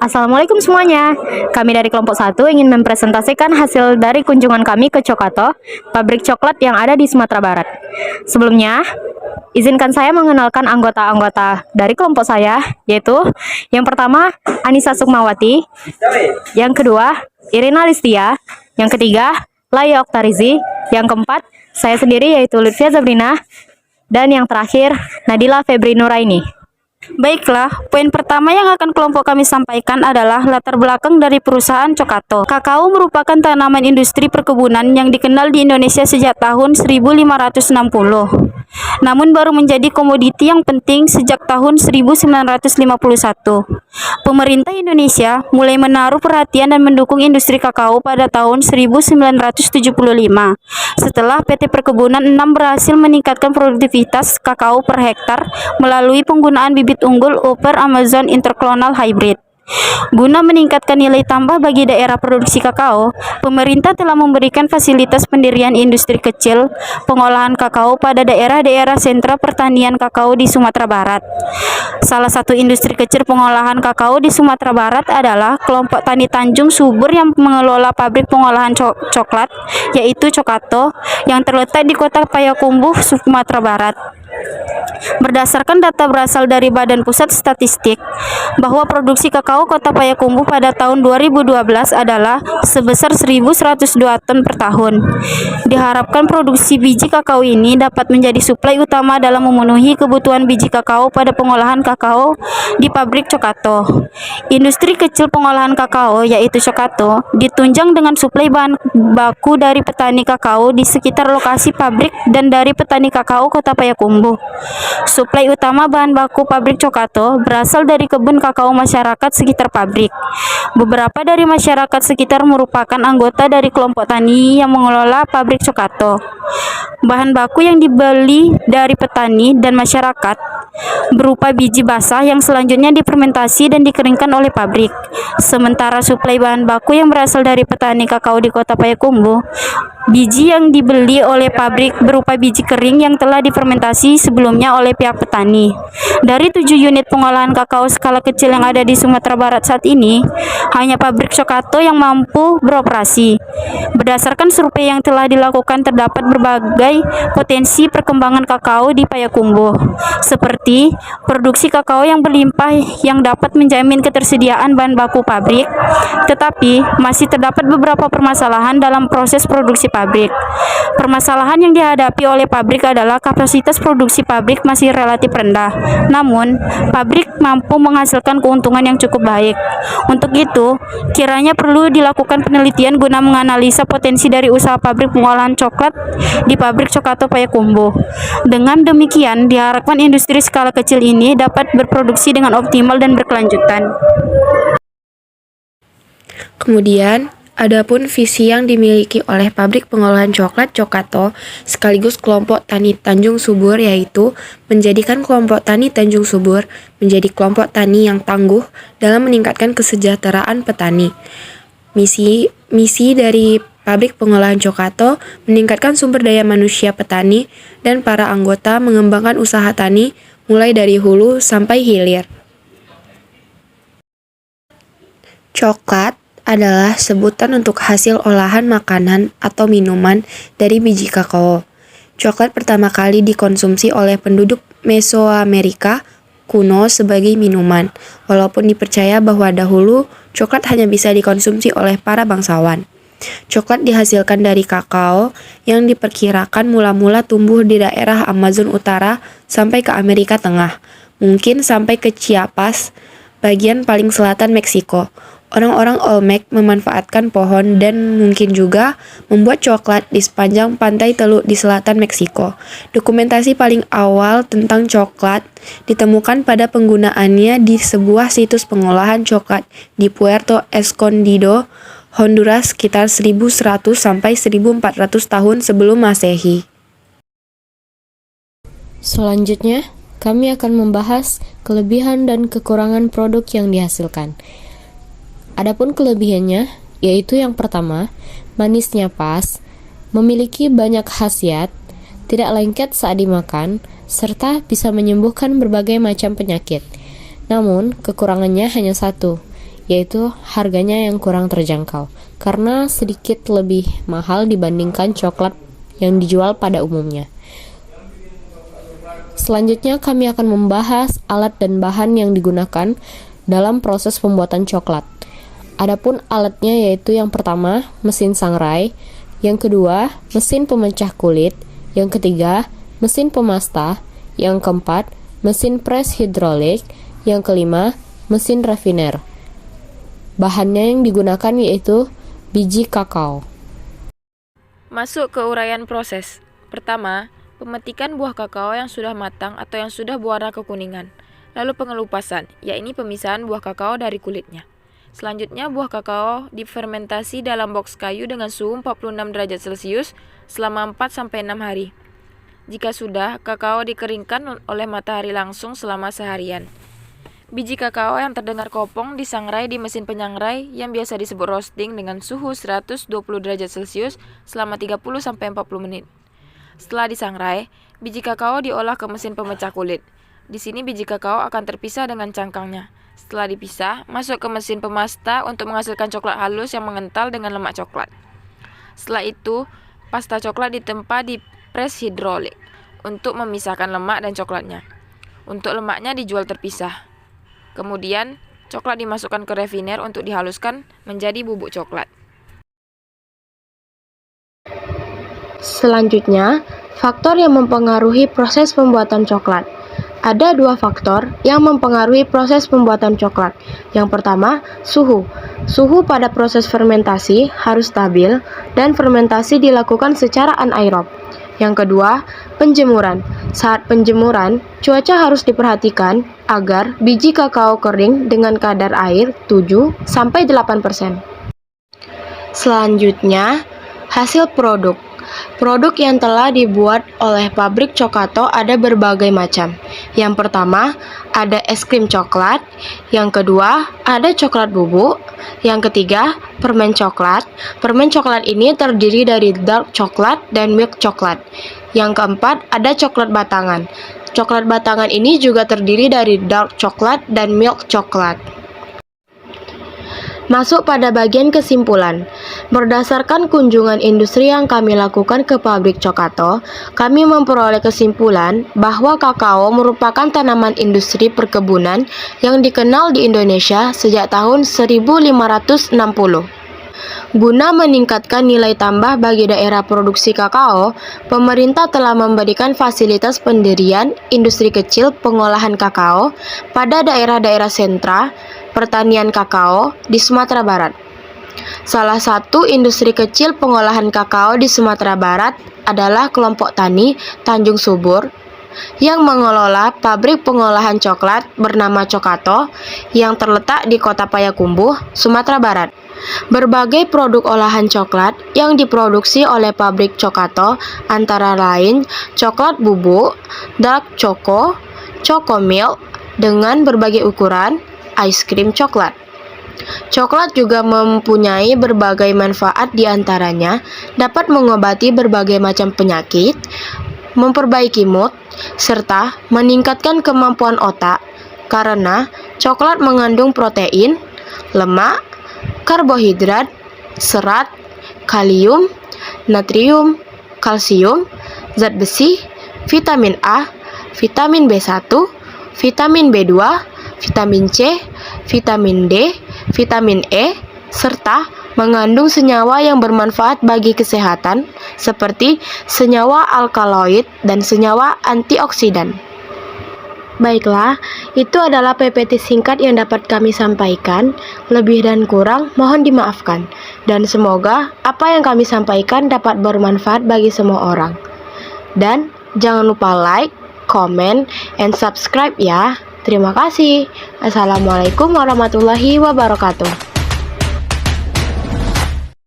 Assalamualaikum semuanya. Kami dari kelompok 1 ingin mempresentasikan hasil dari kunjungan kami ke Cokato, pabrik coklat yang ada di Sumatera Barat. Sebelumnya, izinkan saya mengenalkan anggota-anggota dari kelompok saya, yaitu yang pertama Anissa Sukmawati, yang kedua Irina Listia, yang ketiga Laya Oktarizi, yang keempat saya sendiri yaitu Lutfia Zabrina, dan yang terakhir Nadila Febri Nuraini. Baiklah, poin pertama yang akan kelompok kami sampaikan adalah latar belakang dari perusahaan Cokato. Kakao merupakan tanaman industri perkebunan yang dikenal di Indonesia sejak tahun 1560. Namun baru menjadi komoditi yang penting sejak tahun 1951. Pemerintah Indonesia mulai menaruh perhatian dan mendukung industri kakao pada tahun 1975. Setelah PT Perkebunan 6 berhasil meningkatkan produktivitas kakao per hektar melalui penggunaan bibit unggul Upper Amazon Interclonal Hybrid. Guna meningkatkan nilai tambah bagi daerah produksi kakao, pemerintah telah memberikan fasilitas pendirian industri kecil pengolahan kakao pada daerah-daerah sentra pertanian kakao di Sumatera Barat. Salah satu industri kecil pengolahan kakao di Sumatera Barat adalah kelompok tani Tanjung Subur yang mengelola pabrik pengolahan coklat, yaitu Cokato, yang terletak di kota Payakumbuh, Sumatera Barat. Berdasarkan data berasal dari Badan Pusat Statistik, bahwa produksi kakao Kota Payakumbuh pada tahun 2012 adalah sebesar 1.102 ton per tahun. Diharapkan produksi biji kakao ini dapat menjadi suplai utama dalam memenuhi kebutuhan biji kakao pada pengolahan kakao di pabrik Cokato. Industri kecil pengolahan kakao, yaitu Cokato, ditunjang dengan suplai bahan baku dari petani kakao di sekitar lokasi pabrik dan dari petani kakao Kota Payakumbuh. Suplai utama bahan baku pabrik Cokato berasal dari kebun kakao masyarakat sekitar pabrik. Beberapa dari masyarakat sekitar merupakan anggota dari kelompok tani yang mengelola pabrik Cokato. Bahan baku yang dibeli dari petani dan masyarakat berupa biji basah yang selanjutnya difermentasi dan dikeringkan oleh pabrik. Sementara suplai bahan baku yang berasal dari petani kakao di Kota Payakumbuh, biji yang dibeli oleh pabrik berupa biji kering yang telah difermentasi sebelumnya oleh pihak petani. Dari 7 unit pengolahan kakao skala kecil yang ada di Sumatera Barat saat ini, hanya pabrik Cokato yang mampu beroperasi. Berdasarkan survei yang telah dilakukan, terdapat berbagai potensi perkembangan kakao di Payakumbuh, seperti produksi kakao yang berlimpah yang dapat menjamin ketersediaan bahan baku pabrik, tetapi masih terdapat beberapa permasalahan dalam proses produksi pabrik. Permasalahan yang dihadapi oleh pabrik adalah kapasitas produksi pabrik masih relatif rendah, namun pabrik mampu menghasilkan keuntungan yang cukup baik. Untuk itu, kiranya perlu dilakukan penelitian guna menganalisa potensi dari usaha pabrik pengolahan coklat di pabrik Cokato Payakumbuh. Dengan demikian, diharapkan industri skala kecil ini dapat berproduksi dengan optimal dan berkelanjutan. Kemudian, adapun visi yang dimiliki oleh pabrik pengolahan coklat Cokato sekaligus kelompok tani Tanjung Subur, yaitu menjadikan kelompok tani Tanjung Subur menjadi kelompok tani yang tangguh dalam meningkatkan kesejahteraan petani. Misi dari pabrik pengolahan Cokato meningkatkan sumber daya manusia petani dan para anggota mengembangkan usaha tani mulai dari hulu sampai hilir. Coklat adalah sebutan untuk hasil olahan makanan atau minuman dari biji kakao. Coklat pertama kali dikonsumsi oleh penduduk Mesoamerika kuno sebagai minuman, walaupun dipercaya bahwa dahulu coklat hanya bisa dikonsumsi oleh para bangsawan. Coklat dihasilkan dari kakao yang diperkirakan mula-mula tumbuh di daerah Amazon Utara sampai ke Amerika Tengah, mungkin sampai ke Chiapas, bagian paling selatan Meksiko. Orang-orang Olmec memanfaatkan pohon dan mungkin juga membuat coklat di sepanjang pantai Teluk di selatan Meksiko. Dokumentasi paling awal tentang coklat ditemukan pada penggunaannya di sebuah situs pengolahan coklat di Puerto Escondido, Honduras sekitar 1100 sampai 1400 tahun sebelum Masehi. Selanjutnya, kami akan membahas kelebihan dan kekurangan produk yang dihasilkan. Adapun kelebihannya, yaitu yang pertama, manisnya pas, memiliki banyak khasiat, tidak lengket saat dimakan, serta bisa menyembuhkan berbagai macam penyakit. Namun, kekurangannya hanya satu, yaitu harganya yang kurang terjangkau, karena sedikit lebih mahal dibandingkan coklat yang dijual pada umumnya. Selanjutnya kami akan membahas alat dan bahan yang digunakan dalam proses pembuatan coklat. Adapun alatnya yaitu yang pertama, mesin sangrai, yang kedua, mesin pemecah kulit, yang ketiga, mesin pemasta, yang keempat, mesin pres hidrolik, yang kelima, mesin rafiner. Bahannya yang digunakan yaitu biji kakao. Masuk ke uraian proses. Pertama, pemetikan buah kakao yang sudah matang atau yang sudah berwarna kekuningan. Lalu pengelupasan, yakni pemisahan buah kakao dari kulitnya. Selanjutnya, buah kakao difermentasi dalam box kayu dengan suhu 46 derajat Celcius selama 4-6 hari. Jika sudah, kakao dikeringkan oleh matahari langsung selama seharian. Biji kakao yang terdengar kopong disangrai di mesin penyangrai yang biasa disebut roasting dengan suhu 120 derajat Celcius selama 30-40 menit. Setelah disangrai, biji kakao diolah ke mesin pemecah kulit. Di sini biji kakao akan terpisah dengan cangkangnya. Setelah dipisah, masuk ke mesin pemasta untuk menghasilkan coklat halus yang mengental dengan lemak coklat. Setelah itu, pasta coklat ditempa di pres hidrolik untuk memisahkan lemak dan coklatnya. Untuk lemaknya dijual terpisah. Kemudian, coklat dimasukkan ke rafiner untuk dihaluskan menjadi bubuk coklat. Selanjutnya, faktor yang mempengaruhi proses pembuatan coklat. Ada dua faktor yang mempengaruhi proses pembuatan coklat. Yang pertama, suhu. Suhu pada proses fermentasi harus stabil dan fermentasi dilakukan secara anaerob. Yang kedua, penjemuran. Saat penjemuran, cuaca harus diperhatikan agar biji kakao kering dengan kadar air 7-8%. Selanjutnya, hasil produk. Produk yang telah dibuat oleh pabrik Chokato ada berbagai macam. Yang pertama, ada es krim coklat. Yang kedua, ada coklat bubuk. Yang ketiga, permen coklat. Permen coklat ini terdiri dari dark coklat dan milk coklat. Yang keempat, ada coklat batangan. Coklat batangan ini juga terdiri dari dark coklat dan milk coklat. Masuk pada bagian kesimpulan. Berdasarkan kunjungan industri yang kami lakukan ke pabrik Chokato, kami memperoleh kesimpulan bahwa kakao merupakan tanaman industri perkebunan yang dikenal di Indonesia sejak tahun 1560. Guna meningkatkan nilai tambah bagi daerah produksi kakao, pemerintah telah memberikan fasilitas pendirian industri kecil pengolahan kakao pada daerah-daerah sentra pertanian kakao di Sumatera Barat. Salah satu industri kecil pengolahan kakao di Sumatera Barat adalah kelompok tani Tanjung Subur yang mengelola pabrik pengolahan coklat bernama Chokato yang terletak di Kota Payakumbuh, Sumatera Barat. Berbagai produk olahan coklat yang diproduksi oleh pabrik Chokato antara lain coklat bubuk, dark choco, choco milk dengan berbagai ukuran, ice cream coklat. Coklat juga mempunyai berbagai manfaat, diantaranya dapat mengobati berbagai macam penyakit, memperbaiki mood, serta meningkatkan kemampuan otak karena coklat mengandung protein, lemak, karbohidrat, serat, kalium, natrium, kalsium, zat besi, vitamin A, vitamin B1, vitamin B2, vitamin C, vitamin D, vitamin E, serta mengandung senyawa yang bermanfaat bagi kesehatan seperti senyawa alkaloid dan senyawa antioksidan. Baiklah, itu adalah PPT singkat yang dapat kami sampaikan. Lebih dan kurang mohon dimaafkan. Dan semoga apa yang kami sampaikan dapat bermanfaat bagi semua orang. Dan jangan lupa like, comment, and subscribe ya. Terima kasih. Assalamualaikum warahmatullahi wabarakatuh.